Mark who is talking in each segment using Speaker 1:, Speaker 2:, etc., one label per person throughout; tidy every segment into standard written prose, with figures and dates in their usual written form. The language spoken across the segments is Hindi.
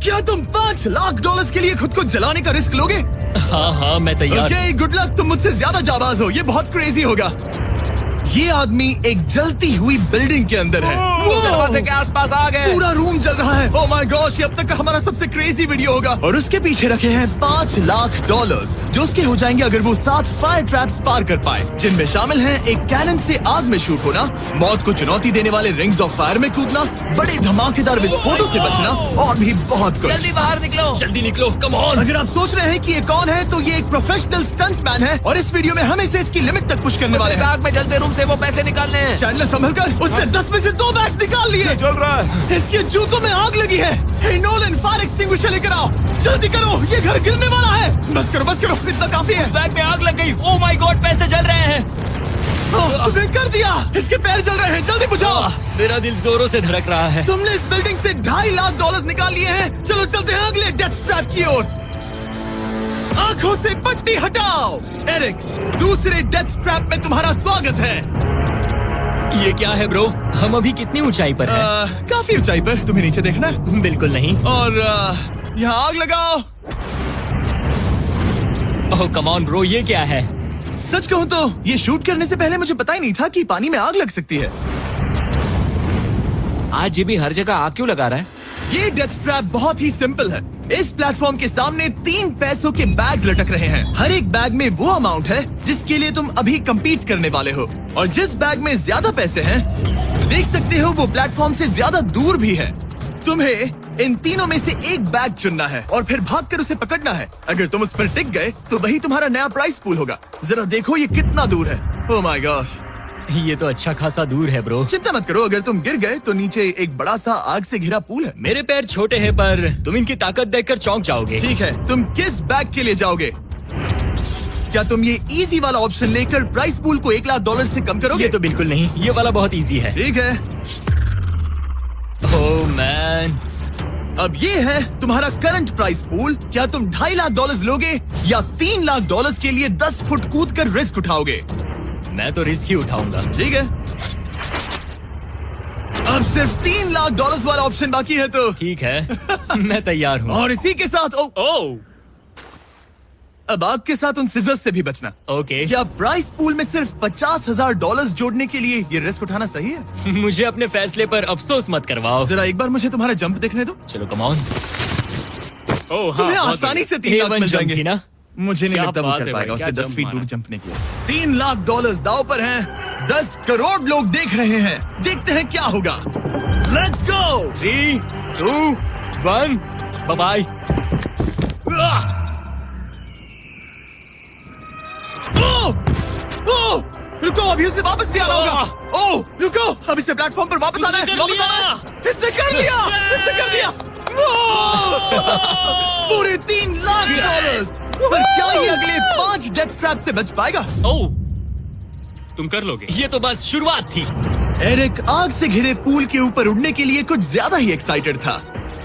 Speaker 1: क्या तुम $5 लाख के लिए खुद को जलाने का रिस्क लोगे?
Speaker 2: हाँ मैं तैयार।
Speaker 1: Okay, good luck. तुम मुझसे ज्यादा जाबाज हो, ये बहुत क्रेजी होगा। ये आदमी एक जलती हुई बिल्डिंग के अंदर है।
Speaker 2: दरवाजे के आसपास आ गए।
Speaker 1: पूरा रूम जल रहा है। ओह माय गॉश, ये अब तक का हमारा सबसे क्रेजी वीडियो होगा। और उसके पीछे रखे हैं $5 लाख, जो उसके हो जाएंगे अगर वो 7 फायर ट्रैप्स पार कर पाए, जिनमें शामिल हैं एक कैनन से आग में शूट होना, मौत को चुनौती देने वाले रिंग्स ऑफ फायर में कूदना, बड़े धमाकेदार विस्फोटों से बचना और भी बहुत कुछ।
Speaker 2: जल्दी बाहर निकलो, जल्दी निकलो, कम ऑन।
Speaker 1: अगर आप सोच रहे हैं कि ये कौन है, तो ये एक प्रोफेशनल स्टंटमैन है और इस वीडियो में हम इसे इसकी लिमिट तक पुश करने वाले हैं।
Speaker 2: आग में जलते रूम से वो पैसे निकालने हैं।
Speaker 1: चैंडलर संभल कर, उसने 10 में से 2 बैग्स निकाल लिए।
Speaker 3: चल रहा है।
Speaker 1: इसके जूतों में आग लगी है। हे नोलन, फायर एक्सटिंग्विशर लेकर आओ, जल्दी करो, ये घर गिरने वाला है। बस करो, इतना काफी है।
Speaker 2: बैग में आग लग गई। ओह माय गॉड, पैसे जल रहे हैं।
Speaker 1: तुमने कर दिया, इसके पैर जल रहे हैं, जल्दी बुझाओ।
Speaker 2: मेरा दिल जोरों से धड़क रहा है।
Speaker 1: तुमने इस बिल्डिंग से $2.5 लाख निकाल लिए हैं। चलो चलते हैं अगले डेथ ट्रैप की ओर। आंखों से पट्टी हटाओ। एरिक, दूसरे डेथ ट्रैप में तुम्हारा स्वागत है।
Speaker 2: ये क्या है ब्रो? हम अभी कितनी ऊंचाई पर हैं?
Speaker 1: काफी ऊंचाई पर। तुम्हें नीचे देखना है?
Speaker 2: बिल्कुल नहीं।
Speaker 1: और यहाँ आग लगाओ।
Speaker 2: ओह कम ऑन ब्रो, ये क्या है?
Speaker 1: सच कहूँ तो ये शूट करने से पहले मुझे पता ही नहीं था कि पानी में आग लग सकती है।
Speaker 2: आज ये भी हर जगह आग क्यों लगा रहा है?
Speaker 1: ये डेथ ट्रैप बहुत ही सिंपल है। इस प्लेटफॉर्म के सामने 3 पैसों के बैग्स लटक रहे हैं। हर एक बैग में वो अमाउंट है जिसके लिए तुम अभी कम्पीट करने वाले हो, और जिस बैग में ज्यादा पैसे हैं, देख सकते हो वो प्लेटफॉर्म से ज्यादा दूर भी है। तुम्हें इन तीनों में से एक बैग चुनना है और फिर भागकर उसे पकड़ना है। अगर तुम उस पर टिक गए तो वही तुम्हारा नया प्राइस पूल होगा। जरा देखो ये कितना दूर है। ओह माय गॉश,
Speaker 2: ये तो अच्छा खासा दूर है ब्रो।
Speaker 1: चिंता मत करो, अगर तुम गिर गए तो नीचे एक बड़ा सा आग से घिरा पूल है।
Speaker 2: मेरे पैर छोटे हैं पर तुम इनकी ताकत देखकर चौंक जाओगे।
Speaker 1: ठीक है, तुम किस बैग के लिए जाओगे? क्या तुम ये इजी वाला ऑप्शन लेकर प्राइस पूल को $1 लाख से कम करोगे?
Speaker 2: ये तो बिल्कुल नहीं, ये वाला बहुत इजी है।
Speaker 1: ठीक है।
Speaker 2: ओह मैन,
Speaker 1: अब ये है तुम्हारा करंट प्राइस पूल। क्या तुम $2.5 लाख लोगे या $3 लाख के लिए 10 फुट कूद कर रिस्क उठाओगे?
Speaker 2: मैं तो रिस्क ही उठाऊंगा।
Speaker 1: ठीक है, अब सिर्फ $3 लाख वाला ऑप्शन बाकी है तो
Speaker 2: ठीक है, मैं तैयार हूँ।
Speaker 1: और इसी के साथ
Speaker 2: ओह
Speaker 1: अब आग के साथ उन सिजर्स से भी बचना।
Speaker 2: ओके।
Speaker 1: क्या प्राइस पूल में सिर्फ $50,000 जोड़ने के लिए ये रिस्क उठाना सही है?
Speaker 2: मुझे अपने फैसले पर अफसोस मत करवाओ।
Speaker 1: जरा एक बार मुझे तुम्हारा जंप देखने दो।
Speaker 2: चलो कम ऑन। ओह
Speaker 1: तुम्हें आसानी से $3 लाख मिल जाएंगे
Speaker 2: ना?
Speaker 1: मुझे नहीं
Speaker 2: क्या
Speaker 1: लगता वो
Speaker 2: बात
Speaker 1: कर
Speaker 2: है
Speaker 1: पाएगा।
Speaker 2: भाई,
Speaker 1: उसके
Speaker 2: क्या
Speaker 1: 10
Speaker 2: जंप
Speaker 1: फीट दूर
Speaker 2: मारा।
Speaker 1: जंपने के लिए $3 लाख दांव पर हैं। 10 करोड़ लोग देख रहे हैं। देखते हैं क्या होगा। Let's go.
Speaker 2: 3, 2, 1, bye bye.
Speaker 1: रुको, अभी उसे वापस भी आना होगा। ओह रुको, अब इसे प्लेटफॉर्म पर वापस आना है। वापस आना है। इसने कर लिया, इसने कर दिया। पूरे $3 लाख। पर क्या ये अगले 5 डेथ ट्रैप से बच पाएगा?
Speaker 2: ओह, तुम कर लोगे। ये तो बस शुरुआत थी।
Speaker 1: एरिक आग से घिरे पूल के ऊपर उड़ने के लिए कुछ ज्यादा ही एक्साइटेड था।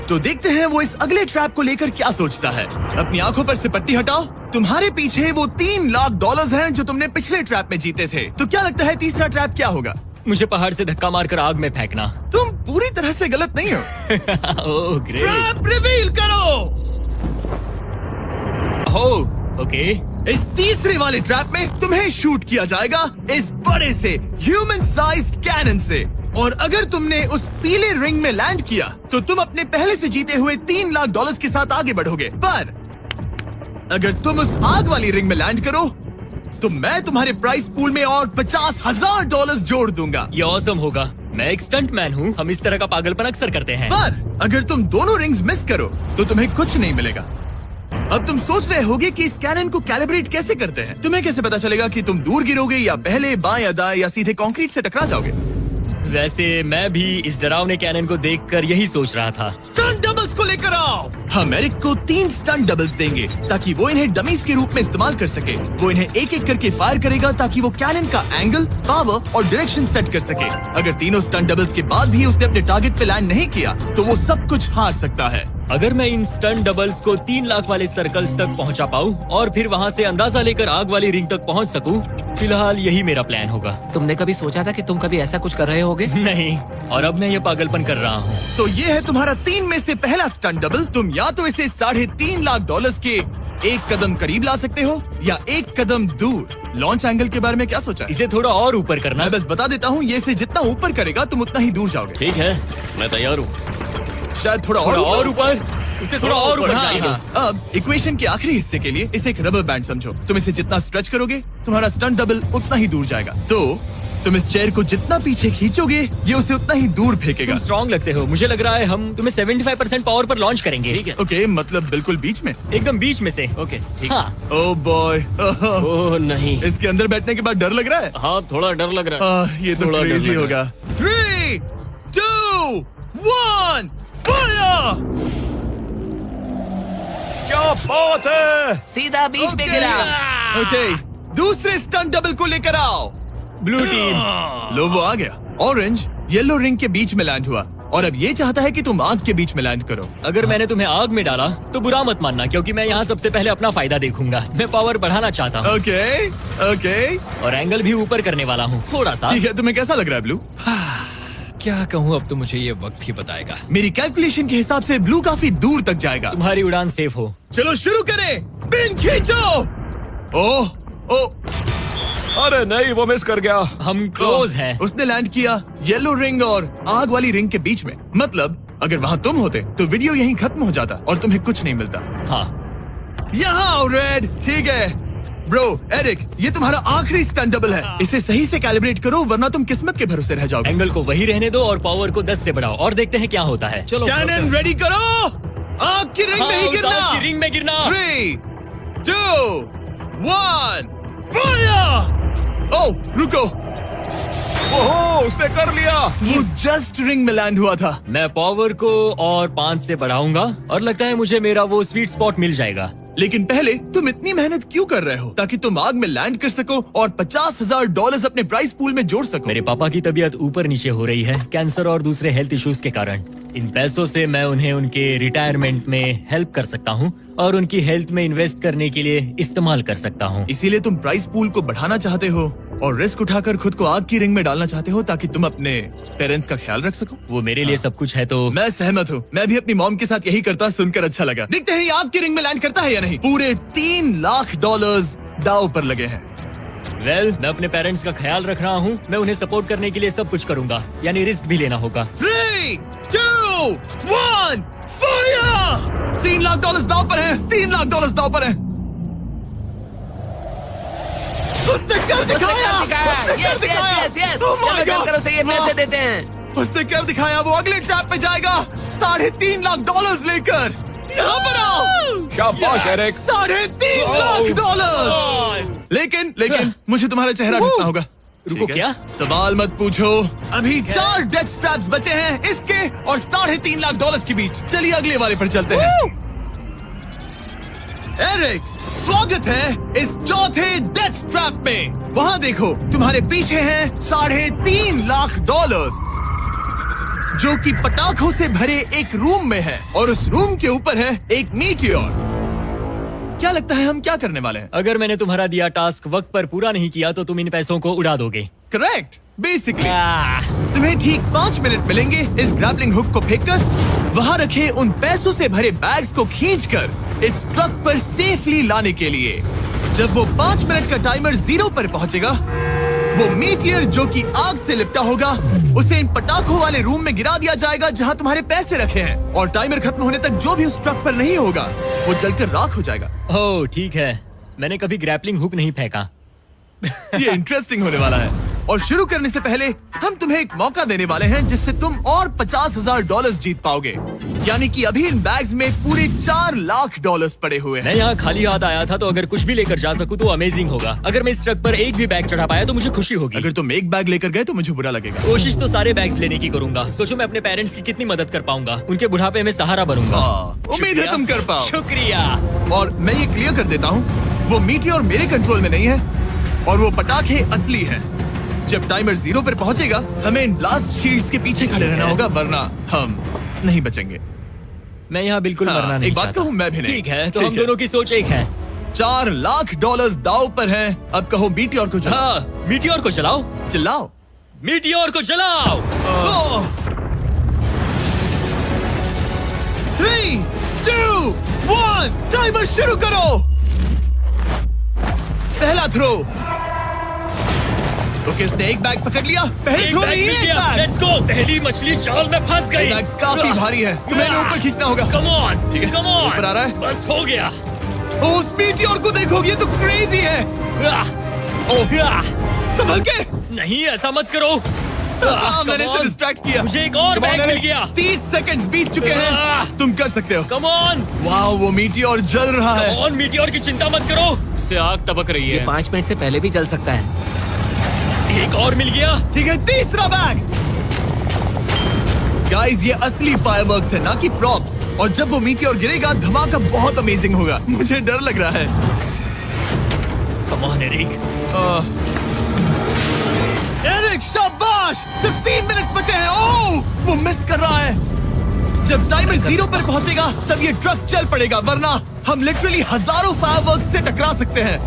Speaker 1: तो देखते हैं वो इस अगले ट्रैप को लेकर क्या सोचता है। अपनी आंखों पर से पट्टी हटाओ। तुम्हारे पीछे वो $3 लाख हैं जो तुमने पिछले ट्रैप में जीते थे। तो क्या लगता है तीसरा ट्रैप क्या होगा?
Speaker 2: मुझे पहाड़ से धक्का मारकर आग में फेंकना।
Speaker 1: तुम पूरी तरह से गलत नहीं हो।
Speaker 2: Oh great.
Speaker 1: ट्रैप रिवील करो।
Speaker 2: Oh okay.
Speaker 1: इस तीसरे वाले ट्रैप में तुम्हें शूट किया जाएगा इस बड़े से ह्यूमन साइज्ड कैनन से, और अगर तुमने उस पीले रिंग में लैंड किया तो तुम अपने पहले से जीते हुए $3 लाख के साथ आगे बढ़ोगे। पर अगर तुम उस आग वाली रिंग में लैंड करो तो मैं तुम्हारे प्राइस पूल में और $50,000 जोड़ दूंगा।
Speaker 2: ये ऑसम होगा। मैं एक स्टंट मैन हूँ, हम इस तरह का पागलपन अक्सर करते हैं।
Speaker 1: पर अगर तुम दोनों रिंग्स मिस करो तो तुम्हें कुछ नहीं मिलेगा। अब तुम सोच रहे होगे कि इस कैनन को कैलिब्रेट कैसे करते हैं। तुम्हें कैसे पता चलेगा कि तुम दूर गिरोगे या पहले, बाएं या दाएं, या सीधे कंक्रीट से टकरा जाओगे?
Speaker 2: वैसे मैं भी इस डरावने कैनन को देखकर यही सोच रहा था।
Speaker 1: स्टंट डबल्स को लेकर आओ। हम एरिक को 3 स्टंट डबल्स देंगे ताकि वो इन्हें डमीज के रूप में इस्तेमाल कर सके। वो इन्हें एक एक करके फायर करेगा ताकि वो कैनन का एंगल, पावर और डायरेक्शन सेट कर सके। अगर तीनों स्टंट डबल्स के बाद भी उसने अपने टारगेट पे लैंड नहीं किया तो वो सब कुछ हार सकता है।
Speaker 2: अगर मैं इन स्टंट डबल्स को 3 लाख वाले सर्कल्स तक पहुंचा पाऊं और फिर वहां से अंदाजा लेकर आग वाली रिंग तक पहुंच सकूं, फिलहाल यही मेरा प्लान होगा।
Speaker 3: तुमने कभी सोचा था कि तुम कभी ऐसा कुछ कर रहे होगे?
Speaker 2: नहीं, और अब मैं ये पागलपन कर रहा हूँ।
Speaker 1: तो ये है तुम्हारा 3 में से पहला स्टंट डबल। तुम या तो इसे $3.5 लाख के एक कदम करीब ला सकते हो या एक कदम दूर। लॉन्च एंगल के बारे में क्या सोचा है?
Speaker 2: इसे थोड़ा और ऊपर करना।
Speaker 1: मैं बस बता देता हूँ, ये इसे जितना ऊपर करेगा तुम उतना ही दूर जाओगे।
Speaker 2: ठीक है, मैं तैयार हूँ।
Speaker 1: शायद थोड़ा
Speaker 2: और ऊपर, इसे थोड़ा और ऊपर
Speaker 1: हाँ,
Speaker 2: जाने दो।
Speaker 1: हाँ। अब इक्वेशन के आखिरी हिस्से के लिए इसे एक रबर बैंड समझो। तुम इसे जितना स्ट्रेच करोगे तुम्हारा स्टंट डबल उतना ही दूर जाएगा। तो तुम इस चेयर को जितना पीछे खींचोगे ये उसे उतना ही दूर फेंकेगा।
Speaker 2: तुम स्ट्रॉन्ग लगते हो, मुझे लग रहा है हम तुम्हें 75% पावर पर लॉन्च करेंगे। ठीक है,
Speaker 1: ओके, मतलब बिल्कुल बीच में?
Speaker 2: एकदम बीच में से।
Speaker 3: ओके, ठीक।
Speaker 2: हाँ।
Speaker 1: ओह बॉय,
Speaker 3: ओह नहीं,
Speaker 1: इसके अंदर बैठने के बाद डर लग रहा है।
Speaker 3: हाँ थोड़ा डर लग रहा है।
Speaker 1: ये तो
Speaker 3: थोड़ा डर
Speaker 1: क्रेजी
Speaker 3: लग रहा
Speaker 1: होगा। 3, 2, 1, फायर! क्या बात है!
Speaker 3: सीधा बीच में गिरा।
Speaker 1: ओके, दूसरे स्टंट डबल को लेकर आओ।
Speaker 2: Blue team.
Speaker 1: लो वो आ गया। ऑरेंज येलो रिंग के बीच में लैंड हुआ और अब ये चाहता है कि तुम आग के बीच में लैंड करो।
Speaker 2: अगर मैंने तुम्हें आग में डाला तो बुरा मत मानना, क्योंकि मैं यहाँ सबसे पहले अपना फायदा देखूंगा। मैं पावर बढ़ाना चाहता हूँ।
Speaker 1: ओके, ओके,
Speaker 2: और एंगल भी ऊपर करने वाला हूँ थोड़ा सा।
Speaker 1: ठीक है। तुम्हें कैसा लग रहा है ब्लू?
Speaker 3: क्या कहूँ, अब तो मुझे ये वक्त ही बताएगा।
Speaker 1: मेरी कैलकुलेशन के हिसाब से ब्लू काफी दूर तक जाएगा।
Speaker 2: तुम्हारी उड़ान सेफ हो।
Speaker 1: चलो शुरू करें। पिन खींचो। ओह, ओह,
Speaker 4: अरे नहीं, वो मिस कर गया।
Speaker 2: हम क्लोज हैं।
Speaker 1: उसने लैंड किया येलो रिंग और आग वाली रिंग के बीच में। मतलब अगर वहाँ तुम होते तो वीडियो यहीं खत्म हो जाता और तुम्हें कुछ नहीं मिलता।
Speaker 2: हाँ,
Speaker 1: यहाँ आओ रेड। ठीक है ब्रो। एरिक, ये तुम्हारा आखिरी स्टंट डबल है। इसे सही से कैलिब्रेट करो वरना तुम किस्मत के भरोसे रह जाओगे।
Speaker 2: एंगल को वही रहने दो और पावर को 10 से बढ़ाओ और देखते हैं क्या होता है। चलो,
Speaker 1: कैनन रेडी करो। आग की रिंग में ही
Speaker 2: हाँ,
Speaker 1: गिरना।
Speaker 2: आग की रिंग में गिरना।
Speaker 1: 3, 2, 1, फायर! ओह, रुको।
Speaker 4: ओहो, उसने कर लिया।
Speaker 1: वो जस्ट रिंग में लैंड हुआ था।
Speaker 2: मैं पावर को और 5 से बढ़ाऊंगा और लगता है मुझे मेरा वो स्वीट स्पॉट मिल जाएगा।
Speaker 1: लेकिन पहले तुम इतनी मेहनत क्यों कर रहे हो? ताकि तुम आग में लैंड कर सको और $50,000 अपने प्राइस पूल में जोड़ सको।
Speaker 2: मेरे पापा की तबीयत ऊपर नीचे हो रही है, कैंसर और दूसरे हेल्थ इश्यूज के कारण। इन पैसों से मैं उन्हें उनके रिटायरमेंट में हेल्प कर सकता हूँ और उनकी हेल्थ में इन्वेस्ट करने के लिए इस्तेमाल कर सकता हूँ।
Speaker 1: इसीलिए तुम प्राइस पूल को बढ़ाना चाहते हो और रिस्क उठाकर खुद को आग की रिंग में डालना चाहते हो ताकि तुम अपने पेरेंट्स का ख्याल रख सको।
Speaker 2: वो मेरे लिए सब कुछ है। तो
Speaker 1: मैं सहमत हूँ। मैं भी अपनी मॉम के साथ यही करता, सुनकर अच्छा लगा। देखते हैं ये आग की रिंग में लैंड करता है या नहीं। पूरे $3 लाख दांव पर लगे हैं।
Speaker 2: मैं अपने पेरेंट्स का ख्याल रख रहा हूँ। मैं उन्हें सपोर्ट करने के लिए सब कुछ करूंगा, यानी रिस्क भी लेना होगा।
Speaker 1: 3, 2, 1, फायर! $3 लाख दांव पर है। $3 लाख दांव पर है। उसने कर दिखाया।
Speaker 3: यस यस यस, चलो चलकर उसे ये पैसे देते हैं।
Speaker 1: उसने कर दिखाया। वो अगले ट्रैप पे जाएगा $3.5 लाख लेकर। यहाँ पर आओ।
Speaker 4: शाबाश एरिक।
Speaker 1: $3.5 लाख। लेकिन मुझे तुम्हारा चेहरा देखना होगा।
Speaker 2: रुको,
Speaker 1: ठीक है?
Speaker 2: क्या?
Speaker 1: सवाल मत पूछो। अभी 4 डेथ ट्रैप्स बचे हैं इसके और $3.5 लाख के बीच। चलिए अगले वाले पर चलते हैं। एरिक, स्वागत है इस चौथे डेथ ट्रैप में। वहाँ देखो, तुम्हारे पीछे है $3.5 लाख जो कि पटाखों से भरे एक रूम में है और उस रूम के ऊपर है एक मीटियोर। क्या लगता है हम क्या करने वाले हैं?
Speaker 2: अगर मैंने तुम्हारा दिया टास्क वक्त पर पूरा नहीं किया तो तुम इन पैसों को उड़ा दोगे।
Speaker 1: करेक्ट। बेसिकली तुम्हें ठीक 5 मिनट मिलेंगे इस ग्रैपलिंग हुक को फेंककर वहाँ रखे उन पैसों से भरे बैग्स को खींचकर इस ट्रक पर सेफली लाने के लिए। जब वो 5 मिनट का टाइमर 0 पर पहुँचेगा, वो मीटियर जो कि आग से लिपटा होगा उसे इन पटाखों वाले रूम में गिरा दिया जाएगा जहाँ तुम्हारे पैसे रखे हैं। और टाइमर खत्म होने तक जो भी उस ट्रक पर नहीं होगा वो जलकर राख हो जाएगा।
Speaker 2: ओह ठीक है, मैंने कभी ग्रैपलिंग हुक नहीं फेंका।
Speaker 1: ये इंटरेस्टिंग होने वाला है। और शुरू करने से पहले हम तुम्हें एक मौका देने वाले हैं जिससे तुम और $50,000 जीत पाओगे। यानी कि अभी इन बैग्स में पूरे $4 लाख पड़े हुए हैं।
Speaker 2: मैं यहाँ खाली हाथ आया था, तो अगर कुछ भी लेकर जा सकूं तो अमेजिंग होगा। अगर मैं इस ट्रक पर एक भी बैग चढ़ा पाया तो मुझे खुशी होगी।
Speaker 1: अगर तुम एक बैग लेकर गए तो मुझे बुरा लगेगा।
Speaker 2: कोशिश तो सारे बैग्स लेने की करूंगा। सोचो मैं अपने पेरेंट्स की कितनी मदद कर पाऊंगा। उनके बुढ़ापे में सहारा बनूंगा।
Speaker 1: उम्मीद है तुम कर पाओ।
Speaker 2: शुक्रिया।
Speaker 1: और मैं ये क्लियर कर देता हूँ, वो मीटियोर मेरे कंट्रोल में नहीं है और वो पटाखे असली हैं। जब टाइमर 0 पर पहुंचेगा हमें इन ब्लास्ट शील्ड्स के पीछे खड़े रहना होगा, वरना हम नहीं बचेंगे।
Speaker 2: मैं यहाँ बिल्कुल
Speaker 1: हाँ,
Speaker 2: मरना नहीं
Speaker 1: एक बात
Speaker 2: चाहता।
Speaker 1: कहूँ, मैं भी नहीं।
Speaker 2: ठीक है, तो
Speaker 1: ठीक
Speaker 2: हम
Speaker 1: है।
Speaker 2: दोनों की सोच एक है।
Speaker 1: $4 लाख दाव पर हैं। अब कहो मीटियोर को चलाओ।
Speaker 2: हाँ, मीटियोर को चलाओ।
Speaker 1: चिल्लाओ।
Speaker 2: मीटियोर को चलाओ।
Speaker 1: 3, 2, 1 टाइमर शुरू करो। पहला थ्रो। ओके, उसने एक बैग पकड़ लिया। पहले
Speaker 2: एक
Speaker 1: थ्रो
Speaker 2: बैग
Speaker 1: नहीं,
Speaker 2: मिल
Speaker 1: एक
Speaker 2: गया।
Speaker 1: बैग।
Speaker 2: Let's go. पहली मछली जाल में फंस गई।
Speaker 1: बैग्स काफी भारी है, तुम्हें इन्हें ऊपर खींचना होगा।
Speaker 2: कम ऑन,
Speaker 1: ठीक है,
Speaker 2: कम ऑन।
Speaker 1: ऊपर आ रहा है।
Speaker 2: बस हो गया।
Speaker 1: उस मीटियोर को देखोगे, ये तो क्रेजी है।
Speaker 2: आह,
Speaker 1: संभल के।
Speaker 2: नहीं, ऐसा मत करो।
Speaker 1: मैंने
Speaker 2: come
Speaker 1: इसे
Speaker 2: on।
Speaker 1: डिस्ट्रैक्ट किया।
Speaker 2: मुझे एक और
Speaker 1: Come on,
Speaker 2: bag mill
Speaker 1: Eric।
Speaker 2: गया।
Speaker 1: 30 सेकंड्स बीत चुके हैं। तुम कर सकते हो।
Speaker 2: Come on.
Speaker 1: वाह, वो मीटियोर जल रहा है।
Speaker 2: कम ऑन, मीटियोर की चिंता मत करो। इससे आग टपक रही
Speaker 3: ये
Speaker 2: है।
Speaker 3: 5 मिनट से पहले भी जल सकता है।
Speaker 2: एक और मिल गया।
Speaker 1: ठीक है, तीसरा बैग। गाइस, ये असली फायरवर्क्स है, ना कि प्रॉप्स। और जब वो मीटियोर गिरेगा, धमाका बहुत अमेजिंग होगा। मुझे डर लग रहा है।
Speaker 2: Come on Eric.
Speaker 1: एरिक, शाबाश। सिर्फ 3 मिनट बचे हैं। ओह, वो मिस कर रहा है। जब टाइमर 0 पर पहुंचेगा, तब ये ट्रक चल पड़ेगा, वरना हम लिटरली हजारों फायरवर्क्स से टकरा सकते हैं।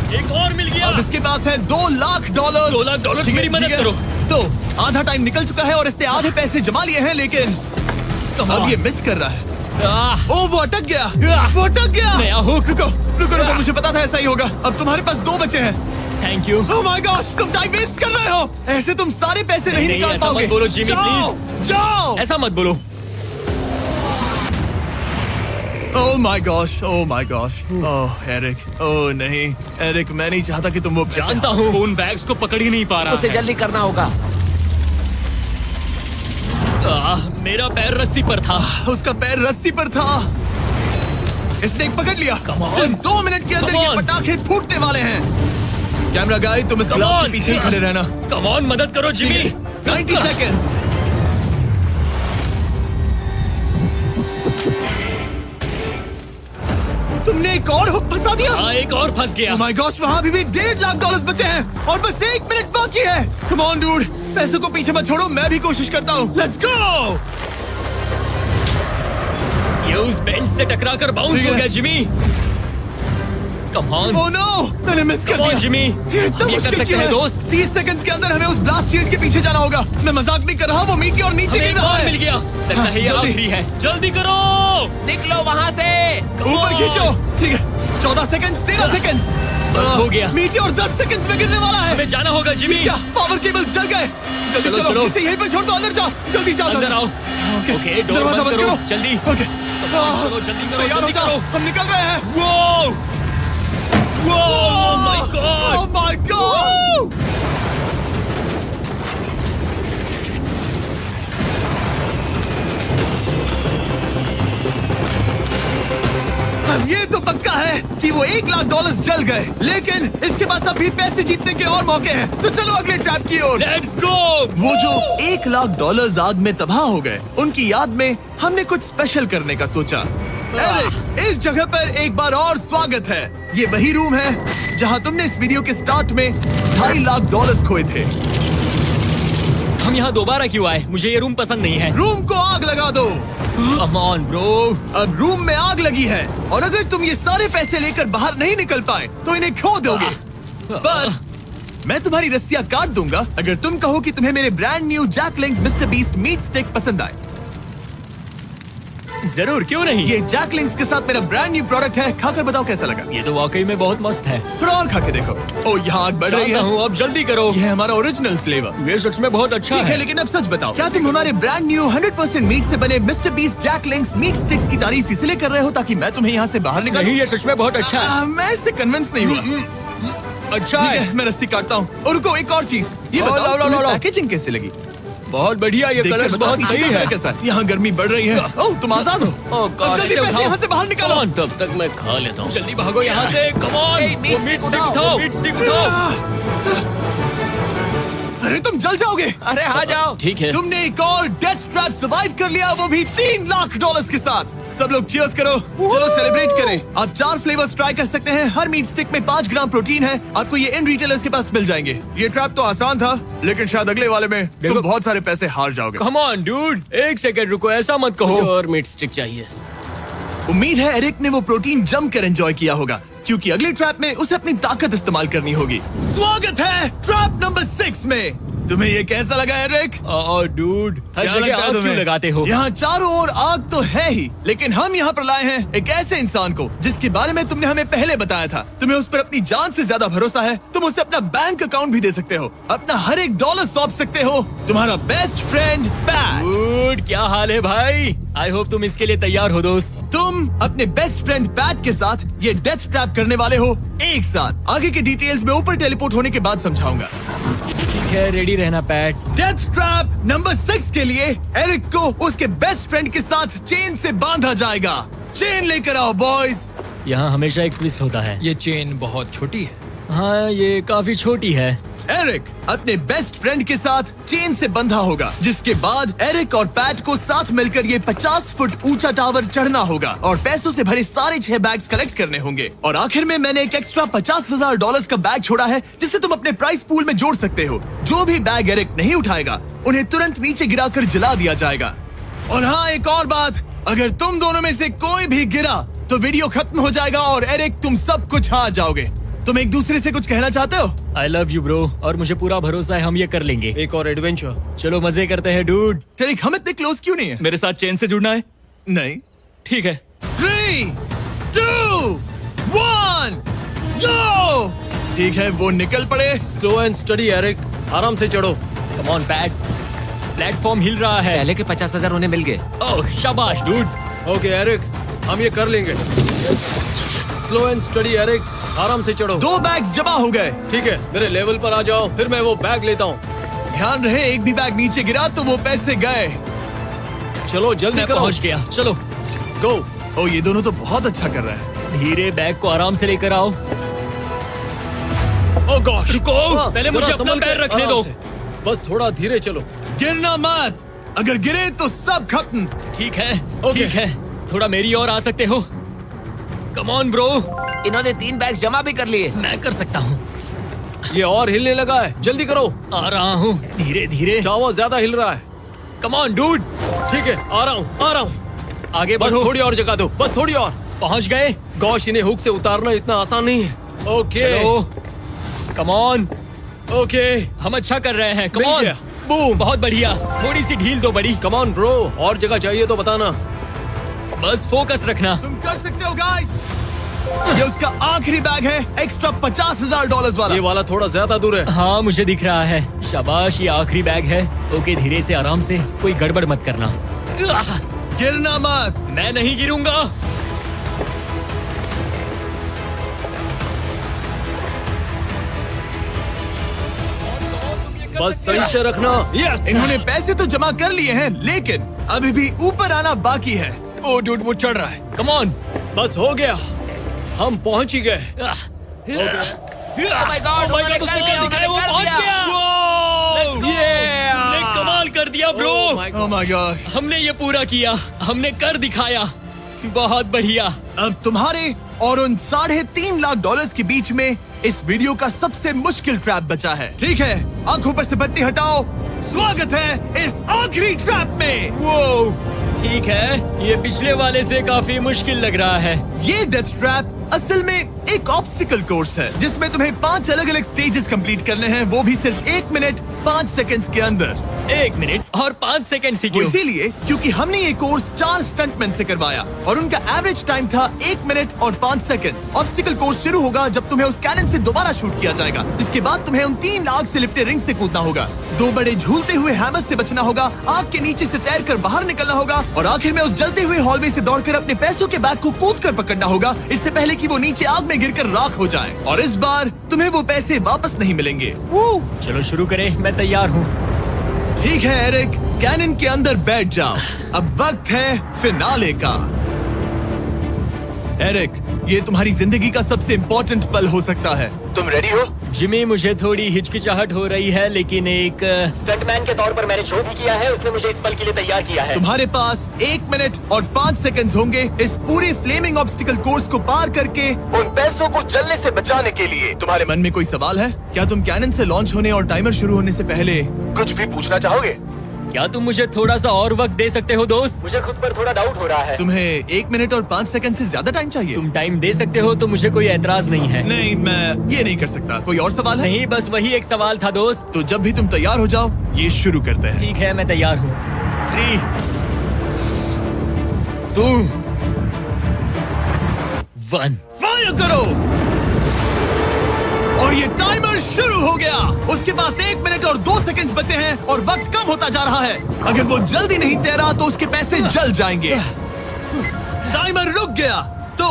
Speaker 2: एक और मिल गया।
Speaker 1: अब इसके पास है $2 लाख।
Speaker 2: $2 लाख
Speaker 1: ठीक है,
Speaker 2: मेरी मदद
Speaker 1: ठीक है।
Speaker 2: करो।
Speaker 1: तो आधा टाइम निकल चुका है और इसने आधे पैसे जमा लिए हैं, लेकिन अब ये मिस कर रहा है। ओह, वो अटक गया। वो अटक गया।
Speaker 2: नया हुक।
Speaker 1: रुको रुको रुको, मुझे पता था ऐसा ही होगा। अब तुम्हारे पास 2 बचे हैं।
Speaker 2: Thank you.
Speaker 1: Oh my gosh, तुम टाइम वेस्ट कर रहे हो। ऐसे तुम सारे पैसे नहीं निकाल
Speaker 2: ऐसा
Speaker 1: पाओगे।
Speaker 2: मत बोलो, जिमी,
Speaker 1: जाओ, जाओ।
Speaker 2: ऐसा मत बोलो।
Speaker 1: Oh my gosh, oh my gosh. Oh Eric, oh नहीं एरिक, मैं नहीं चाहता कि तुम वो पैसे
Speaker 2: जानता हूँ, उन बैग्स को पकड़ ही नहीं पा रहा
Speaker 3: उसे
Speaker 2: है।
Speaker 3: जल्दी करना होगा।
Speaker 2: मेरा पैर रस्सी पर था।
Speaker 1: उसका पैर रस्सी पर था। इसने एक पकड़ लिया।
Speaker 2: Come on.
Speaker 1: सिर्फ 2 मिनट के अंदर
Speaker 2: Come
Speaker 1: ये
Speaker 2: on.
Speaker 1: पटाखे फूटने वाले हैं। कैमरा गाय, तुम इस
Speaker 2: Come
Speaker 1: ग्लास के
Speaker 2: on.
Speaker 1: पीछे ही खड़े रहना।
Speaker 2: कम ऑन, मदद करो जिमी।
Speaker 1: 90 सेकेंड्स। तुमने एक और हुक फंसा दिया।
Speaker 2: हाँ, एक और फंस गया।
Speaker 1: माय गॉश, वहाँ अभी भी $1.5 लाख बचे हैं और बस 1 मिनट बाकी है। कम ऑन डूड, पैसों को पीछे मत छोड़ो, मैं भी कोशिश करता हूँ। Let's go.
Speaker 2: ये उस बेंच से टकराकर बाउंस
Speaker 1: ठीक
Speaker 2: हो
Speaker 1: है।
Speaker 2: गया Jimmy. Come on.
Speaker 1: Oh no, मैंने मिस कर
Speaker 2: Come on,
Speaker 1: दिया।
Speaker 2: जिमी।
Speaker 1: ये इतना
Speaker 2: हम ये कर
Speaker 1: मुश्किल
Speaker 2: सकते
Speaker 1: क्यों
Speaker 2: हैं,
Speaker 1: है?
Speaker 2: दोस्त।
Speaker 1: 30 सेकंड्स के अंदर हमें उस ब्लास्ट शील्ड के पीछे जाना होगा। मैं मजाक नहीं कर रहा, वो मीटी और नीचे
Speaker 2: हमें
Speaker 1: गिर
Speaker 2: एक
Speaker 1: रहा
Speaker 2: और
Speaker 1: है।
Speaker 2: मिल गया। लगता है ये
Speaker 1: जल्दी।
Speaker 2: आखिरी है। जल्दी करो।
Speaker 3: निकलो वहाँ से।
Speaker 2: Come
Speaker 1: ऊपर
Speaker 2: on.
Speaker 1: खींचो। ठीक है, 14 सेकंड्स, 13 सेकंड्स।
Speaker 2: बस हो गया।
Speaker 1: मीटी और 10 सेकंड्स में गिरने वाला है।
Speaker 2: हमें जाना होगा जिमी।
Speaker 1: क्या पावर केबल्स जल गए? जल्दी
Speaker 2: चलो,
Speaker 1: चलो,
Speaker 2: चलो।
Speaker 1: इसे यहीं पर छोड़ दो, अंदर जाओ। जल्दी जाओ,
Speaker 2: अंदर आओ।
Speaker 1: ओके,
Speaker 2: ओके, डोर
Speaker 1: दरवाजा
Speaker 2: बंद करो। जल्दी।
Speaker 1: ओके,
Speaker 2: चलो, जल्दी करो,
Speaker 1: तैयार हो
Speaker 2: जल्दी
Speaker 1: जाओ,
Speaker 2: करो।
Speaker 1: हम निकल रहे हैं।
Speaker 2: वो oh my God.
Speaker 1: Oh my God. अब ये तो पक्का है कि वो $1 लाख जल गए, लेकिन इसके पास अभी पैसे जीतने के और मौके हैं। तो चलो अगले ट्रैप की ओर।
Speaker 2: Let's go.
Speaker 1: वो जो $1 लाख आग में तबाह हो गए, उनकी याद में हमने कुछ स्पेशल करने का सोचा। एरिक, इस जगह पर एक बार और स्वागत है। ये वही रूम है जहां तुमने इस वीडियो के स्टार्ट में $2.5 लाख खोए थे।
Speaker 2: हम यहाँ दोबारा क्यों आए? मुझे ये रूम पसंद नहीं है।
Speaker 1: रूम को आग लगा दो।
Speaker 2: Come on bro.
Speaker 1: अब रूम में आग लगी है और अगर तुम ये सारे पैसे लेकर बाहर नहीं निकल पाए तो इन्हें खो दोगे। पर मैं तुम्हारी रस्सियां काट दूंगा अगर तुम कहो कि तुम्हें मेरे brand new Jack Links Mister Beast meat stick पसंद आए।
Speaker 2: जरूर, क्यों नहीं।
Speaker 1: ये जैक लिंक्स के साथ मेरा ब्रांड न्यू प्रोडक्ट है, खाकर बताओ कैसा लगा।
Speaker 2: ये तो वाकई में बहुत मस्त है।
Speaker 1: थोड़ा और खा के देखो। ओ, यहाँ आग बढ़ रही
Speaker 2: जानता
Speaker 1: है।
Speaker 2: हूँ, अब जल्दी करो।
Speaker 1: ये है हमारा ओरिजिनल फ्लेवर।
Speaker 2: ये सच में बहुत अच्छा
Speaker 1: ठीक है,
Speaker 2: है।
Speaker 1: लेकिन अब सच बताओ, क्या तुम हमारे ब्रांड न्यू 100% मीट से बने Mister Beast Jack Links meat sticks की तारीफ इसलिए कर रहे हो ताकि मैं तुम्हें यहाँ से बाहर निकालूं?
Speaker 2: नहीं, ये सच में बहुत अच्छा है।
Speaker 1: मैं इससे कन्विंस नहीं हुआ।
Speaker 2: अच्छा
Speaker 1: ठीक
Speaker 2: है।
Speaker 1: है, मैं रस्सी काटता हूँ। और रुको, एक और चीज, ये
Speaker 2: लो,
Speaker 1: बताओ
Speaker 2: लो,
Speaker 1: तुम्हें
Speaker 2: लो।
Speaker 1: पैकेजिंग कैसे लगी?
Speaker 2: बहुत बढ़िया, ये
Speaker 1: देख के
Speaker 2: कलर्स
Speaker 1: बताओ
Speaker 2: बहुत
Speaker 1: कि
Speaker 2: सही
Speaker 1: शिकायत
Speaker 2: है।
Speaker 1: के साथ। यहाँ गर्मी बढ़ रही है। ओह, तुम आजाद हो।
Speaker 2: ओह
Speaker 1: अब
Speaker 2: गॉड,
Speaker 1: जल्दी
Speaker 2: ऐसे
Speaker 1: पैसे
Speaker 2: उठाओ।
Speaker 1: यहाँ से बाहर निकालो।
Speaker 2: Come on, तब तक मैं खा लेता हूँ। जल्दी भागो यहाँ से। Come on.
Speaker 3: Hey, meat
Speaker 2: वो मीट
Speaker 3: stick
Speaker 2: स्टिक
Speaker 3: उठाओ।
Speaker 2: उठाओ। मीट स्टिक उठाओ।
Speaker 1: अरे तुम जल जाओगे।
Speaker 3: अरे आ जाओ।
Speaker 2: ठीक है।
Speaker 1: तुमने एक और डेथ ट्रैप सर्वाइव कर लिया, वो भी $3 लाख के साथ। सब लोग चीयर्स करो, चलो सेलिब्रेट करें। आप 4 फ्लेवर्स ट्राई कर सकते हैं। हर मीट स्टिक में 5 ग्राम प्रोटीन है। आपको ये इन रिटेलर्स के पास मिल जाएंगे। ये ट्रैप तो आसान था, लेकिन शायद अगले वाले में तुम बहुत सारे पैसे हार जाओगे।
Speaker 2: कम ऑन डूड, एक सेकंड रुको, ऐसा मत कहो।
Speaker 3: और मीट स्टिक चाहिए।
Speaker 1: उम्मीद है एरिक ने वो प्रोटीन जमकर एंजॉय किया होगा, क्योंकि अगले ट्रैप में उसे अपनी ताकत इस्तेमाल करनी होगी। स्वागत है ट्रैप नंबर 6 में। तुम्हें ये कैसा लगा एरिक?
Speaker 2: डूड, हर जगह आग क्यों लगाते हो?
Speaker 1: यहाँ चारों ओर आग तो है ही, लेकिन हम यहाँ पर लाए हैं एक ऐसे इंसान को जिसके बारे में तुमने हमें पहले बताया था। तुम्हें उस पर अपनी जान से ज्यादा भरोसा है। तुम उसे अपना बैंक अकाउंट भी दे सकते हो, अपना हर एक डॉलर सौंप सकते हो। तुम्हारा बेस्ट फ्रेंड पैट।
Speaker 2: डूड, क्या हाल है भाई? आई होप तुम इसके लिए तैयार हो दोस्त।
Speaker 1: तुम अपने बेस्ट फ्रेंड पैट के साथ ये डेथ ट्रैप करने वाले हो एक साथ। आगे के डिटेल्स में ऊपर टेलीपोर्ट होने के बाद समझाऊंगा।
Speaker 2: ठीक है, रेडी रहना पैट।
Speaker 1: डेथ ट्रैप नंबर 6 के लिए एरिक को उसके बेस्ट फ्रेंड के साथ चेन से बांधा जाएगा। चेन लेकर आओ बॉयज।
Speaker 2: यहाँ हमेशा एक ट्विस्ट होता है।
Speaker 5: ये चेन बहुत छोटी है।
Speaker 2: हाँ, ये काफी छोटी है।
Speaker 1: एरिक अपने बेस्ट फ्रेंड के साथ चेन से बंधा होगा, जिसके बाद एरिक और पैट को साथ मिलकर ये 50 फुट ऊंचा टावर चढ़ना होगा और पैसों से भरे सारे 6 बैग्स कलेक्ट करने होंगे। और आखिर में मैंने एक एक्स्ट्रा $50,000 का बैग छोड़ा है, जिसे तुम अपने प्राइस पूल में जोड़ सकते हो। जो भी बैग एरिक नहीं उठाएगा, उन्हें तुरंत नीचे गिराकर जला दिया जाएगा। और हाँ, एक और बात, अगर तुम दोनों में से कोई भी गिरा तो वीडियो खत्म हो जाएगा और एरिक तुम सब कुछ हार जाओगे। तुम एक दूसरे से कुछ कहना चाहते हो?
Speaker 2: आई लव यू ब्रो, और मुझे पूरा भरोसा है हम ये कर लेंगे।
Speaker 5: एक और एडवेंचर।
Speaker 2: चलो मजे करते हैं डूड।
Speaker 1: टेरिक, हम इतने क्लोज क्यों नहीं है?
Speaker 2: मेरे साथ चेन से जुड़ना है?
Speaker 1: नहीं।
Speaker 2: ठीक है।
Speaker 1: 3, 2, 1, गो! ठीक है, वो निकल पड़े।
Speaker 5: स्लो एंड स्टडी एरिक, आराम से चढ़ो।
Speaker 2: कम ऑन पैट, प्लेटफॉर्म हिल रहा है।
Speaker 3: पहले के 50,000 उन्हें मिल गए।
Speaker 2: ओह शाबाश डूड।
Speaker 5: ओके एरिक, हम ये कर लेंगे। स्लो एंड स्टडी एरिक, आराम से चढ़ो।
Speaker 1: 2 बैग्स जमा हो गए।
Speaker 5: ठीक है, मेरे लेवल पर आ जाओ, फिर मैं वो बैग लेता हूँ।
Speaker 1: ध्यान रहे, एक भी बैग नीचे गिरा तो वो पैसे गए।
Speaker 5: चलो जल्दी
Speaker 2: मैं
Speaker 5: करो।
Speaker 2: पहुंच गया, चलो
Speaker 5: गो।
Speaker 1: ओ, ये दोनों तो बहुत अच्छा कर रहे हैं।
Speaker 2: धीरे बैग को आराम से लेकर आओ।
Speaker 5: ओह गॉश,
Speaker 2: रुको, पहले मुझे अपना पैर रखने दो।
Speaker 5: बस थोड़ा धीरे चलो।
Speaker 1: गिरना मत, अगर गिरे तो सब खत्म।
Speaker 2: ठीक है,
Speaker 5: ओके।
Speaker 2: ठीक है, थोड़ा मेरी ओर आ सकते हो? Come on bro.
Speaker 3: इन्होंने 3 बैग्स जमा भी कर लिए।
Speaker 2: मैं कर सकता हूँ।
Speaker 5: ये और हिलने लगा है, जल्दी करो।
Speaker 2: आ रहा हूँ, धीरे धीरे।
Speaker 5: टावर ज्यादा हिल रहा है।
Speaker 2: Come on dude.
Speaker 5: ठीक है, आ रहा हूँ, आ रहा हूँ।
Speaker 2: आगे
Speaker 5: बस
Speaker 2: बढ़ो।
Speaker 5: थोड़ी और जगह दो, बस थोड़ी और।
Speaker 2: पहुँच गए।
Speaker 5: गॉश, इन्हें हुक से उतारना इतना आसान नहीं है। ओके
Speaker 2: चलो, कम ऑन।
Speaker 5: ओके,
Speaker 2: हम अच्छा कर रहे हैं। कम
Speaker 5: मिल
Speaker 2: ऑन।
Speaker 5: गया। बूम।
Speaker 2: बहुत बढ़िया, थोड़ी सी ढील दो बड़ी।
Speaker 5: कम ऑन ब्रो, और जगह चाहिए तो बताना।
Speaker 2: बस फोकस रखना।
Speaker 1: तुम कर सकते हो गाइस। ये उसका आखिरी बैग है, एक्स्ट्रा $50,000 वाला।
Speaker 5: ये वाला थोड़ा ज्यादा दूर है।
Speaker 2: हाँ मुझे दिख रहा है। शाबाश, ये आखिरी बैग है। ओके, धीरे से, आराम से, कोई गड़बड़ मत करना।
Speaker 1: गिरना मत।
Speaker 2: मैं नहीं गिरूंगा।
Speaker 5: बस सही से रखना। यस।
Speaker 1: इन्होंने पैसे तो जमा कर लिए हैं, लेकिन अभी भी ऊपर आना बाकी है।
Speaker 5: ओ डूड, वो चढ़ रहा है।
Speaker 2: Come on.
Speaker 5: बस हो गया, हम पहुंच ही गए।
Speaker 3: Oh my God, उन्होंने कर लिया, उन्होंने कर दिया।
Speaker 2: हमने कमाल कर दिया ब्रो।
Speaker 1: Oh my God।
Speaker 2: हमने ये पूरा किया, हमने कर दिखाया। बहुत बढ़िया।
Speaker 1: अब तुम्हारे और उन $3.5 लाख के बीच में इस वीडियो का सबसे मुश्किल ट्रैप बचा है। ठीक है, आंखों पर से पट्टी हटाओ। स्वागत है इस आखिरी ट्रैप में।
Speaker 2: वो ठीक है, ये पिछले वाले से काफी मुश्किल लग रहा है।
Speaker 1: ये डेथ ट्रैप असल में एक ऑब्स्टिकल कोर्स है, जिसमें तुम्हें 5 अलग अलग स्टेजेस कंप्लीट करने हैं, वो भी सिर्फ 1 मिनट 5 सेकंड्स के अंदर।
Speaker 2: 1 मिनट और 5 सेकंड से
Speaker 1: वो
Speaker 2: क्यों?
Speaker 1: इसीलिए क्योंकि हमने ये कोर्स 4 स्टंटमैन से करवाया और उनका एवरेज टाइम था 1 मिनट और 5 सेकंड्स। ऑब्स्टिकल कोर्स शुरू होगा जब तुम्हें उस कैनन से दोबारा शूट किया जाएगा, जिसके बाद तुम्हें उन 3 आग से लिपटे रिंग से कूदना होगा, 2 बड़े झूलते हुए हैमर से बचना होगा, आग के नीचे से तैरकर बाहर निकलना होगा और आखिर में उस जलते हुए हॉलवे से दौड़कर अपने पैसों के बैग को कूदकर पकड़ना होगा, इससे पहले कि वो नीचे आग में गिरकर राख हो जाए। और इस बार तुम्हें वो पैसे वापस नहीं मिलेंगे।
Speaker 2: चलो शुरू करें, मैं तैयार हूँ।
Speaker 1: ठीक है एरिक, कैनन के अंदर बैठ जाओ। अब वक्त है फिनाले का। एरिक, ये तुम्हारी जिंदगी का सबसे इम्पोर्टेंट पल हो सकता है। तुम रेडी हो?
Speaker 2: जिमी, मुझे थोड़ी हिचकिचाहट हो रही है, लेकिन एक स्टंटमैन के तौर पर मैंने जो भी किया है उसने मुझे इस पल के लिए तैयार किया है।
Speaker 1: तुम्हारे पास 1 मिनट और 5 सेकंड्स होंगे इस पूरे फ्लेमिंग ऑब्स्टिकल कोर्स को पार करके उन पैसों को जलने से बचाने के लिए। तुम्हारे मन में कोई सवाल है? क्या तुम कैनन से लॉन्च होने और टाइमर शुरू होने से पहले कुछ भी पूछना चाहोगे?
Speaker 2: क्या तुम मुझे थोड़ा सा और वक्त दे सकते हो दोस्त? मुझे खुद पर थोड़ा डाउट हो रहा है।
Speaker 1: तुम्हें 1 मिनट और 5 सेकंड से ज्यादा टाइम चाहिए?
Speaker 2: तुम टाइम दे सकते हो तो मुझे कोई एतराज नहीं है।
Speaker 1: नहीं, मैं ये नहीं कर सकता। कोई और सवाल है?
Speaker 2: नहीं, बस वही एक सवाल था दोस्त।
Speaker 1: तो जब भी तुम तैयार हो जाओ, ये शुरू करते हैं।
Speaker 2: ठीक है, मैं तैयार हूँ। 3, 2, 1,
Speaker 1: फायर करो! और ये टाइमर शुरू हो गया। उसके पास 1 मिनट और 2 सेकंड्स बचे हैं और वक्त कम होता जा रहा है। अगर वो जल्दी नहीं तैरा तो उसके पैसे जल जाएंगे। टाइमर रुक गया। तो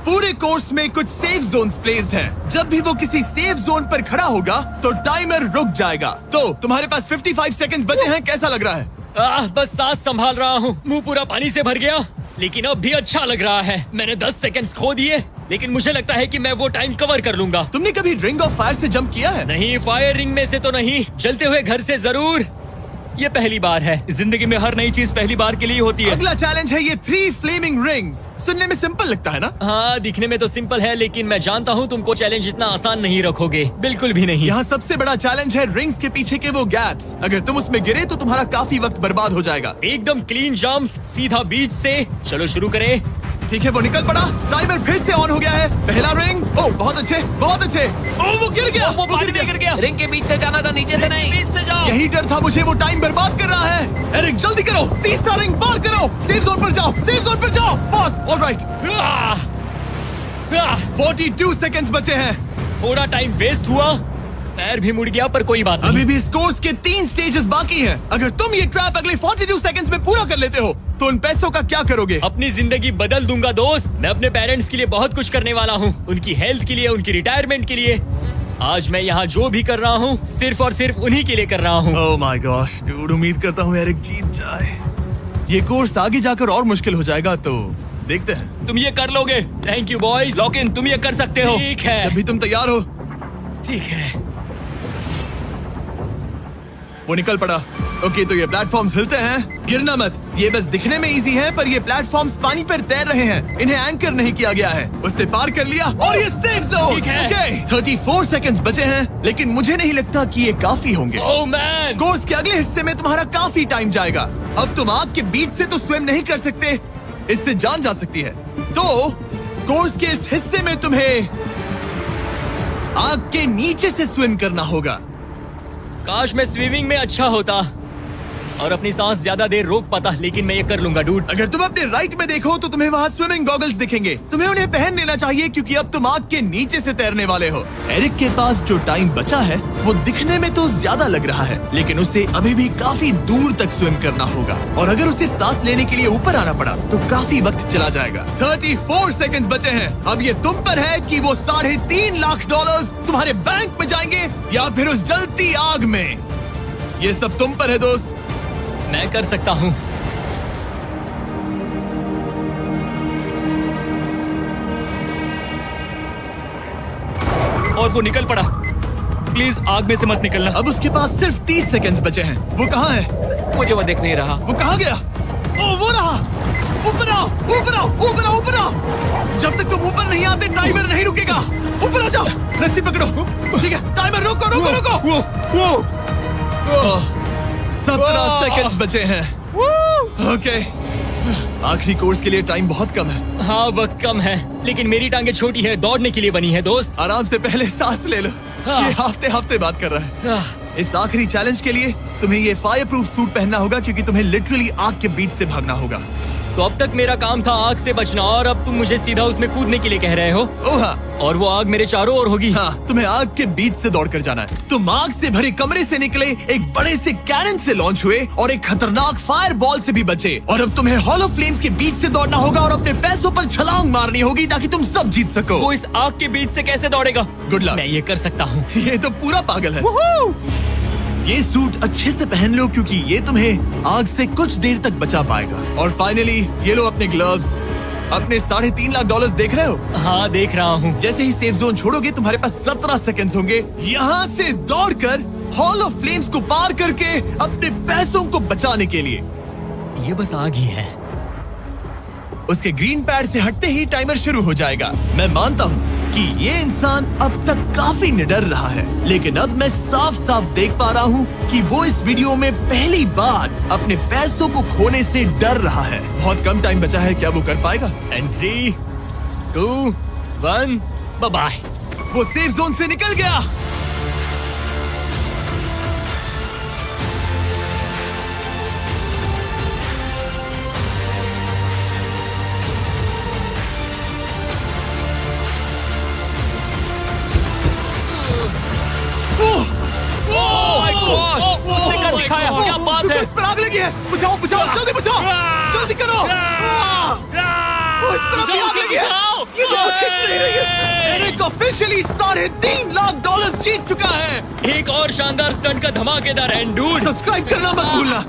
Speaker 1: पूरे कोर्स में कुछ सेफ जोन्स प्लेस्ड हैं। जब भी वो किसी सेफ जोन पर खड़ा होगा तो टाइमर रुक जाएगा। तो तुम्हारे पास 55 सेकंड्स बचे हैं। कैसा लग रहा है?
Speaker 2: बस सांस संभाल रहा हूँ। मुंह पूरा पानी से भर गया, लेकिन अब भी अच्छा लग रहा है। मैंने 10 सेकंड्स खो दिए, लेकिन मुझे लगता है कि मैं वो टाइम कवर कर लूंगा।
Speaker 1: तुमने कभी रिंग ऑफ फायर से जंप किया है?
Speaker 2: नहीं, फायर रिंग में से तो नहीं, जलते हुए घर से जरूर। ये पहली बार है।
Speaker 4: जिंदगी में हर नई चीज पहली बार के लिए होती है।
Speaker 1: अगला चैलेंज है ये 3 फ्लेमिंग रिंग्स। सुनने में सिंपल लगता है ना?
Speaker 2: हाँ, दिखने में तो सिंपल है, लेकिन मैं जानता हूँ तुमको चैलेंज इतना आसान नहीं रखोगे। बिल्कुल भी नहीं।
Speaker 1: यहाँ सबसे बड़ा चैलेंज है रिंग्स के पीछे के वो गैप्स। अगर तुम उसमें गिरे तो तुम्हारा काफी वक्त बर्बाद हो जाएगा।
Speaker 2: एकदम क्लीन जंप्स, सीधा बीच से। चलो शुरू करें।
Speaker 1: ठीक है, वो निकल पड़ा। टाइमर फिर से ऑन हो गया है। पहला रिंग। ओह, बहुत अच्छे, बहुत अच्छे। ओह, वो गिर गया।
Speaker 3: वो पानी में गिर गया। रिंग के बीच से जाना था, नीचे से नहीं। बीच से जाओ।
Speaker 1: यही डर था मुझे, वो टाइम बर्बाद कर रहा है। एरिक, जल्दी करो, तीसरा रिंग पार करो। सेफ जोन पर जाओ, सेफ जोन पर जाओ। Boss, alright. 42 सेकंड्स बचे हैं।
Speaker 2: थोड़ा टाइम वेस्ट हुआ, पैर भी मुड़ गया, पर कोई बात नहीं।
Speaker 1: अभी भी इस कोर्स के 3 स्टेजेस बाकी हैं। अगर तुम ये ट्रैप अगले 42 सेकंड्स में पूरा कर लेते हो तो उन पैसों का क्या करोगे?
Speaker 2: अपनी जिंदगी बदल दूंगा दोस्त। मैं अपने पेरेंट्स के लिए बहुत कुछ करने वाला हूँ, उनकी हेल्थ के लिए, उनकी रिटायरमेंट के लिए। आज मैं यहाँ जो भी कर रहा हूँ सिर्फ और सिर्फ उन्हीं के लिए कर रहा हूँ।
Speaker 1: ओह माय गॉड, डूड, उम्मीद करता हूँ एरिक जीत जाए। ये कोर्स आगे जाकर और मुश्किल हो जाएगा, तो देखते हैं।
Speaker 4: तुम ये कर लोगे।
Speaker 2: Thank you boys.
Speaker 4: Lock in, तुम ये कर सकते हो।
Speaker 2: ठीक है,
Speaker 1: जब भी तुम तैयार हो।
Speaker 2: ठीक है।
Speaker 1: वो निकल पड़ा। ओके, तो ये प्लेटफॉर्म्स हिलते हैं। गिरना मत। ये बस दिखने में इजी है, पर ये प्लेटफॉर्म्स पानी पर तैर रहे हैं। इन्हें एंकर नहीं किया गया है। उसने पार कर लिया और ये सेफ जोन।
Speaker 2: ठीक है।
Speaker 1: ओके, 34 सेकंड्स बचे हैं, लेकिन मुझे नहीं लगता कि ये काफी होंगे।
Speaker 2: ओह मैन,
Speaker 1: कोर्स के अगले हिस्से में तुम्हारा काफी टाइम जाएगा। अब तुम आग के बीच से तो स्विम नहीं कर सकते, इससे जान जा सकती है। तो कोर्स के इस हिस्से में तुम्हें आग के नीचे से स्विम करना होगा।
Speaker 2: काश मैं स्विमिंग में अच्छा होता और अपनी सांस ज्यादा देर रोक पाता, लेकिन मैं ये कर लूंगा डूड।
Speaker 1: अगर तुम अपने राइट में देखो तो तुम्हें वहाँ स्विमिंग गॉगल्स दिखेंगे। तुम्हें उन्हें पहन लेना चाहिए, क्योंकि अब तुम आग के नीचे से तैरने वाले हो। एरिक के पास जो टाइम बचा है वो दिखने में तो ज्यादा लग रहा है, लेकिन उसे अभी भी काफी दूर तक स्विम करना होगा। और अगर उसे सांस लेने के लिए ऊपर आना पड़ा तो काफी वक्त चला जाएगा। 34 सेकंड्स बचे हैं। अब ये तुम पर है कि वो $3.5 लाख तुम्हारे बैंक में जाएंगे या फिर उस जलती आग में। ये सब तुम पर है दोस्त।
Speaker 2: मैं कर सकता हूँ।
Speaker 4: और वो निकल पड़ा। प्लीज आग में से मत निकलना।
Speaker 1: अब उसके पास सिर्फ 30 सेकंड्स बचे हैं। वो कहाँ है?
Speaker 3: मुझे वो दिख नहीं रहा।
Speaker 1: वो कहाँ गया? ओ, वो रहा। ऊपर आओ, ऊपर आओ, ऊपर आओ, ऊपर आओ। जब तक तुम ऊपर नहीं आते टाइमर नहीं रुकेगा। ऊपर आ जाओ, रस्सी पकड़ो। ठीक है, टाइमर रोको, रोको, रोको। वो 17 सेकंड्स बचे हैं। ओके, आखिरी कोर्स के लिए टाइम बहुत कम है।
Speaker 2: हाँ, वक्त कम है, लेकिन मेरी टांगे छोटी है, दौड़ने के लिए बनी है दोस्त।
Speaker 1: आराम से पहले सांस ले लो।
Speaker 2: हाँ।
Speaker 1: ये हफ्ते बात कर रहा है। इस आखिरी चैलेंज के लिए तुम्हें ये फायर प्रूफ सूट पहनना होगा, क्योंकि तुम्हें लिटरली आग के बीच से भागना होगा।
Speaker 2: तो अब तक मेरा काम था आग से बचना, और अब तुम मुझे सीधा उसमें कूदने के लिए कह रहे हो।
Speaker 1: ओह हाँ।
Speaker 2: और वो आग मेरे चारों ओर होगी।
Speaker 1: हाँ, तुम्हें आग के बीच से दौड़कर जाना है। तुम आग से भरे कमरे से निकले, एक बड़े से कैनन से लॉन्च हुए और एक खतरनाक फायर बॉल से भी बचे। और अब तुम्हें हॉलो फ्लेम्स के बीच से दौड़ना होगा और अपने पैसों पर छलांग मारनी होगी ताकि तुम सब जीत सको।
Speaker 4: वो इस आग के बीच से कैसे दौड़ेगा?
Speaker 1: Good luck.
Speaker 2: मैं ये कर सकता हूँ।
Speaker 1: ये तो पूरा पागल है। ये सूट अच्छे से पहन लो, क्योंकि ये तुम्हें आग से कुछ देर तक बचा पाएगा। और फाइनली ये लो अपने ग्लव्स। अपने $3.5 लाख देख रहे हो?
Speaker 2: हाँ, देख रहा हूँ।
Speaker 1: जैसे ही सेफ जोन छोड़ोगे तुम्हारे पास 17 सेकंड्स होंगे यहाँ से दौड़कर हॉल ऑफ फ्लेम्स को पार करके अपने पैसों को बचाने के लिए।
Speaker 2: ये बस आग ही है।
Speaker 1: उसके ग्रीन पैड से हटते ही टाइमर शुरू हो जाएगा। मैं मानता हूँ कि ये इंसान अब तक काफी निडर रहा है, लेकिन अब मैं साफ साफ देख पा रहा हूँ कि वो इस वीडियो में पहली बार अपने पैसों को खोने से डर रहा है। बहुत कम टाइम बचा है, क्या वो कर पाएगा?
Speaker 2: And 3, 2, 1, bye.
Speaker 1: वो सेफ जोन से निकल गया।
Speaker 4: उसने कर दिखाया। क्या बात है?
Speaker 1: इस पर आग लगी है। बुझाओ बुझाओ, जल्दी बुझाओ, जल्दी करो। इस पर अभी आग लगी है। ये तो कुछ हिट नहीं रही है। एरिक ऑफिशियली $3.5 लाख जीत चुका है।
Speaker 2: एक और शानदार स्टंट का धमाकेदार एंड डूड।
Speaker 1: सब्सक्राइब करना मत भूलना।